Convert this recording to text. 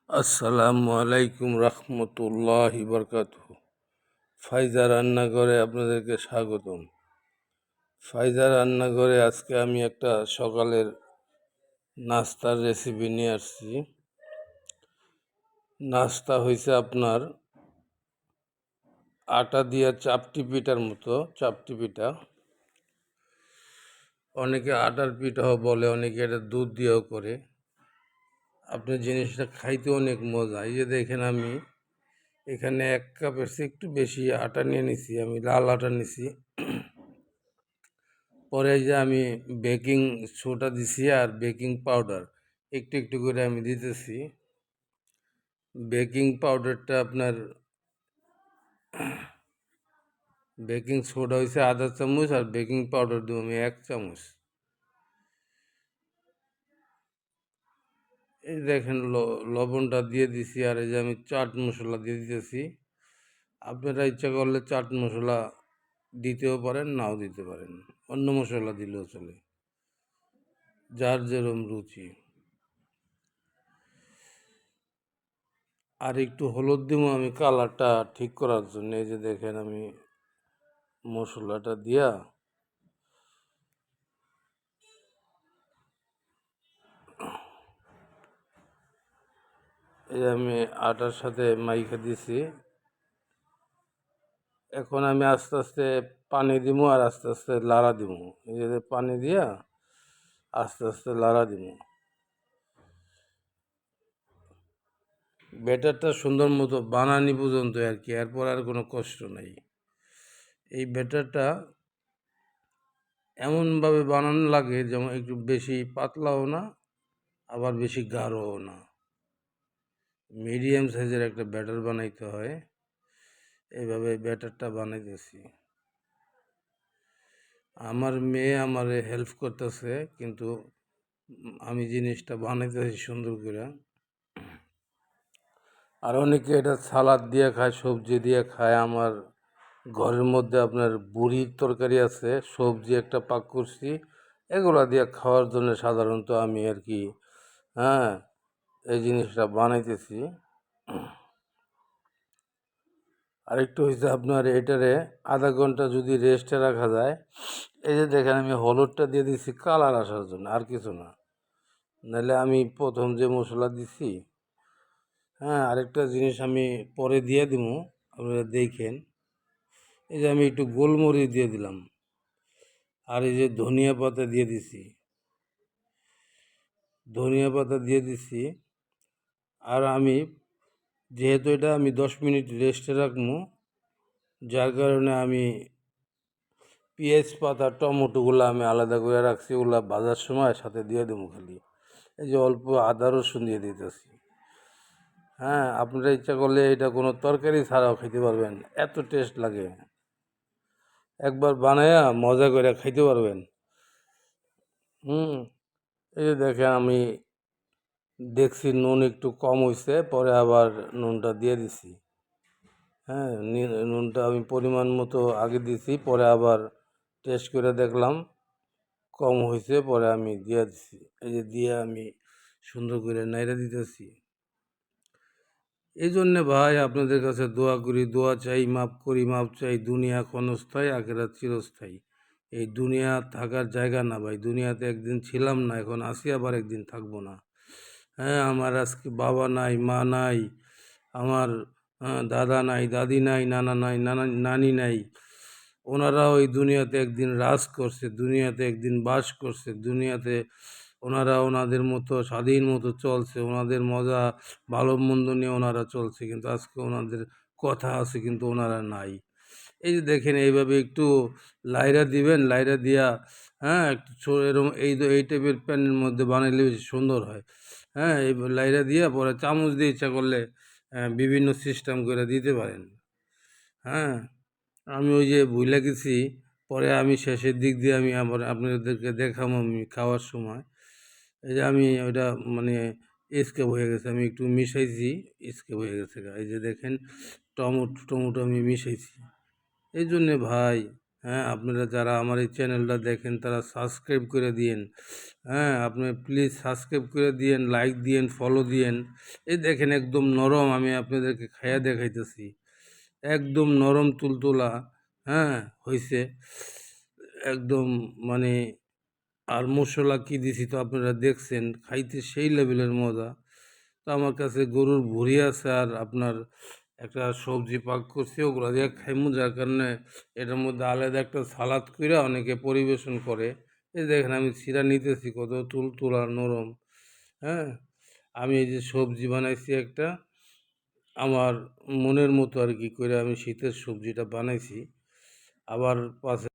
আসসালামু আলাইকুম রহমতুল্লাহি বরকাতুহু। ফাইজা রান্নাঘরে আপনাদেরকে স্বাগতম। ফাইজা রান্নাঘরে আজকে আমি একটা সকালের নাস্তার রেসিপি নিয়ে আসছি। নাস্তা হয়েছে আপনার আটা দিয়া চাপটি পিঠার মতো। চাপটি পিঠা অনেকে আটার পিঠাও বলে, অনেকে এটা দুধ দিয়েও করে। আপনি জিনিসটা খাইতে অনেক মজা। এই যে দেখেন, আমি এখানে 1 কাপের চেয়ে একটু বেশি আটা নিয়ে নিছি। আমি লাল আটা নিছি। পরে এই যে আমি বেকিং সোডা দিছি আর বেকিং পাউডার একটু একটু করে আমি দিতেছি। বেকিং পাউডারটা আপনার, বেকিং সোডা হয়েছে আধা চামচ আর বেকিং পাউডার দেবো আমি 1 চামচ। এই দেখেন লবণটা দিয়ে দিছি। আর এই যে আমি চাট মশলা দিয়ে দিতেছি। আপনারা ইচ্ছা করলে চাট মশলা দিতেও পারেন, নাও দিতে পারেন, অন্য মশলা দিলেও চলে, যার যেরম রুচি। আর একটু হলুদ দিব আমি কালারটা ঠিক করার জন্য। এই যে দেখেন, আমি মশলাটা দিয়া এই আমি আটার সাথে মাইখা দিছি। এখন আমি আস্তে আস্তে পানি দিব আর আস্তে আস্তে লাড়া দিব। এই যে পানি দিয়া আস্তে আস্তে লাড়া দিব। ব্যাটারটা সুন্দর মতো বানানি পর্যন্ত আর কি, এরপর আর কোনো কষ্ট নাই। এই ব্যাটারটা এমনভাবে বানানো লাগে যেমন একটু বেশি পাতলাও না, আবার বেশি গাঢ়ও না, মিডিয়াম সাইজের একটা ব্যাটার বানাইতে হয়। এইভাবে ব্যাটারটা বানাইতেছি। আমার মেয়ে আমারে হেল্প করতেছে, কিন্তু আমি জিনিসটা বানাইতেছি সুন্দর করে। আর অনেকে এটা সালাদ দিয়ে খায়, সবজি দিয়ে খায়। আমার ঘরের মধ্যে আপনার বুড়ির তরকারি আছে, সবজি একটা পাক করছি, এগুলা দিয়ে খাওয়ার জন্য সাধারণত আমি আর কি, হ্যাঁ, এই জিনিসটা বানাইতেছি। আরেকটু হয়েছে আপনার, এটারে আধা ঘন্টা যদি রেস্টে রাখা যায়। এই যে দেখেন, আমি হলুদটা দিয়ে দিচ্ছি কালার আসার জন্য, আর কিছু না। নাহলে আমি প্রথম যে মশলা দিছি, হ্যাঁ, আরেকটা জিনিস আমি পরে দিয়ে দিব, আপনারা দেখেন। এই যে আমি একটু গোলমরিচ দিয়ে দিলাম, আর এই যে ধনিয়া পাতা দিয়ে দিছি, ধনিয়া পাতা দিয়ে দিছি। আর আমি যেহেতু এটা আমি 10 মিনিট রেস্টে রাখবো, যার কারণে আমি পেঁয়াজ পাতা টমেটোগুলো আমি আলাদা করে রাখছি, ওগুলো ভাজার সময় সাথে দিয়ে দেবো খালি। এই যে অল্প আদা রসুন দিয়ে দিতেছি। হ্যাঁ, আপনারা ইচ্ছা করলে এটা কোনো তরকারি ছাড়াও খেতে পারবেন, এত টেস্ট লাগে। একবার বানায়া মজা করে খাইতে পারবেন। হুম। এই যে দেখেন, আমি দেখছি নুন একটু কম হয়েছে, পরে আবার নুনটা দিয়ে দিছি। হ্যাঁ, নুনটা আমি পরিমাণ মতো আগে দিছি, পরে আবার টেস্ট করে দেখলাম কম হয়েছে, পরে আমি দিয়ে দিছি। এই যে দিয়ে আমি সুন্দর করে নাইড়া দিতেছি। এই জন্যে ভাই আপনাদের কাছে দোয়া করি, দোয়া চাই, মাপ করি, মাপ চাই। দুনিয়া ক্ষণস্থায়ী, আখেরাত চিরস্থায়ী। এই দুনিয়া থাকার জায়গা না ভাই। দুনিয়াতে একদিন ছিলাম না, এখন আসি, আবার একদিন থাকবো না। হ্যাঁ, আমার আজকে বাবা নাই, মা নাই, আমার দাদা নাই, দাদি নাই, নানা নাই, নানি নাই। ওনারাও এই দুনিয়াতে একদিন রাজ করছে, দুনিয়াতে একদিন বাস করছে, দুনিয়াতে ওনারা ওনাদের মতো স্বাধীন মতো চলছে, ওনাদের মজা ভালো মন্দ নিয়ে ওনারা চলছে, কিন্তু আজকে ওনাদের কথা আছে, কিন্তু ওনারা নাই। এই যে দেখেন, এইভাবে একটু লাইরা দিবেন, লাইরা দিয়া, হ্যাঁ, একটু এরকম এই টাইপের প্যানের মধ্যে বানাইলে বেশি সুন্দর হয়। হ্যাঁ, এই লাইরা দিয়া পরে চামচ দিয়ে ইচ্ছা করলে বিভিন্ন সিস্টেম করে দিতে পারেন। হ্যাঁ, আমি ওই যে ভুলে গেছি, পরে আমি শেষের দিক দিয়ে আমি আবার আপনাদেরকে দেখাবো আমি খাওয়ার সময়। এই যে আমি ওইটা মানে স্কেপ হয়ে গেছে, আমি একটু মিশাইছি, স্কেপ হয়ে গেছে। এই যে দেখেন, টমেটো টমেটো আমি মিশাইছি। এই জন্যে ভাই হ্যাঁ, আপনারা যারা আমার এই চ্যানেলটা দেখেন তারা সাবস্ক্রাইব করে দিয়েন। হ্যাঁ, আপনি প্লিজ সাবস্ক্রাইব করে দিয়েন, লাইক দিয়েন, ফলো দিয়েন। এই দেখেন একদম নরম, আমি আপনাদেরকে খাইয়া দেখাইতেছি। একদম নরম তুলতুলা, হ্যাঁ, হইছে। একদম মানে আর মশলা কি দিছি তো আপনারা দেখছেন, খাইতে সেই লেভেলের মজা। তো আমার কাছে গরুর ভুঁড়ি আছে আর আপনার একটা সবজি পাক করছি, ওগুলো দিয়ে খাইমু, যার কারণে এটার মধ্যে আলাদা একটা সালাদ কইরা অনেকে পরিবেশন করে। এই দেখেন আমি ছিঁড়া নিতেছি, কত তুলতুলা নরম। হ্যাঁ, আমি এই যে সবজি বানাইছি একটা, আমার মনের মতো আর কি করে আমি শীতের সবজিটা বানাইছি। আবার পাশে